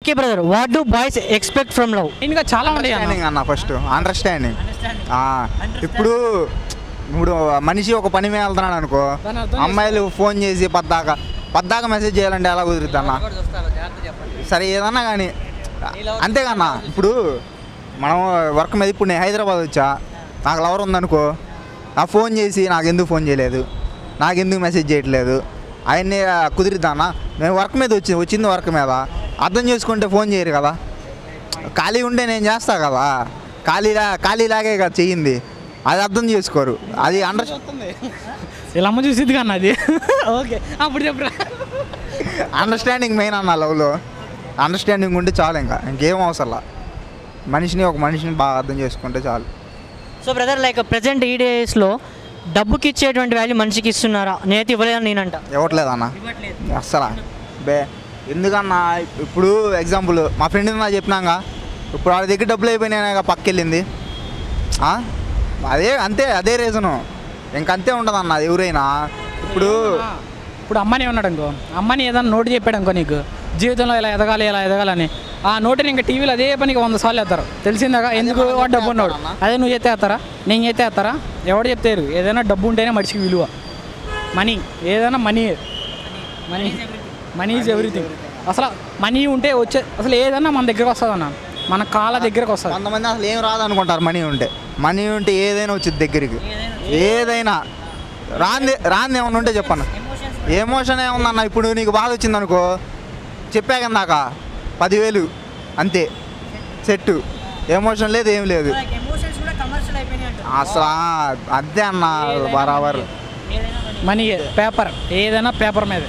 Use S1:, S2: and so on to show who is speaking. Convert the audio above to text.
S1: Okay brother, what do boys expect from love?
S2: ఇంకా చాలా ఉంటాయి
S3: అన్న. First understanding. ఇప్పుడు ఇప్పుడు మనిషి ఒక పని మీద వెళ్తున్నాడు అనుకో, అమ్మాయిలు ఫోన్ చేసి పద్దాకా మెసేజ్ చేయాలంటే ఎలా కుదురుద్ది అన్న? సరే ఏదన్నా కానీ అంతేకన్నా. ఇప్పుడు మనం వర్క్ మీద ఇప్పుడు నేను హైదరాబాద్ వచ్చా, నాకు లవర్ ఉందనుకో, నాకు ఫోన్ చేసి నాకు ఎందుకు ఫోన్ చేయలేదు, నాకు ఎందుకు మెసేజ్ చేయట్లేదు, అవన్నీ కుదిరిద్దా అన్న? నేను వర్క్ మీద వచ్చింది వర్క్ మీద అర్థం చేసుకుంటే ఫోన్ చేయరు కదా. ఖాళీ ఉంటే నేను చేస్తా కదా, ఖాళీలాగే కదా చెయ్యింది, అది అర్థం చేసుకోరు. అది
S2: ఇలా అమ్మ చూసిద్ది కన్నా అది. ఓకే అప్పుడు చెప్పరా.
S3: అండర్స్టాండింగ్ మెయిన్ అన్న. లవ్లో అండర్స్టాండింగ్ ఉంటే చాలు, ఇంకేం అవసరంలా. ఒక మనిషిని బాగా అర్థం చేసుకుంటే చాలు.
S1: సో బ్రదర్, లైక్ ప్రజెంట్ ఈ డేస్లో డబ్బుకి ఇచ్చేటువంటి వాల్యూ మనిషికి ఇస్తున్నారా? నేనైతే ఇవ్వలేదని నేనంట.
S3: ఇవ్వట్లేదన్న అస్సలు. ఎందుకన్నా, ఇప్పుడు ఎగ్జాంపుల్ మా ఫ్రెండ్ నా చెప్పినాక, ఇప్పుడు వాళ్ళ దగ్గర డబ్బులు అయిపోయినాయి పక్కెళ్ళింది. అదే రీజను, ఇంకంతే ఉంటుంది అన్న ఎవరైనా.
S2: ఇప్పుడు అమ్మని ఉన్నాడు అనుకో, అమ్మని ఏదైనా నోటు చెప్పాడు అనుకో నీకు, జీవితంలో ఇలా ఎదగాలని, ఆ నోటుని ఇంకా టీవీలో అదే పనికి 100 సార్లు వేస్తారు. తెలిసిందాగా ఎందుకు వాడు డబ్బు ఉన్నాడు, అదే నువ్వు చేస్తే వేస్తారా, నేను చేస్తే వేస్తారా? ఎవడు చెప్తారు? ఏదైనా డబ్బు ఉంటేనే మనిషికి విలువ. ఏదైనా మనీ ఈజ్ ఎవ్రీథింగ్. అసలు మనీ ఉంటే అసలు ఏదైనా మన దగ్గరకు వస్తుంది అన్న, మన కాళ్ళ దగ్గరకు వస్తుంది.
S3: కొంతమంది అసలు ఏం రాదనుకుంటారు. మనీ ఉంటే ఏదైనా వచ్చింది దగ్గరికి, ఏదైనా. రాంది ఏమన్నా ఉంటే చెప్పన్న. ఎమోషన్ ఏముందన్న, ఇప్పుడు నీకు బాధ వచ్చింది అనుకో, చెప్పా కదా 10,000 అంతే సెట్టు. ఎమోషన్ లేదు, ఏం లేదు అసలు. అంతే అన్న, బరాబర్.
S2: మనీ పేపర్, ఏదైనా పేపర్ మీద.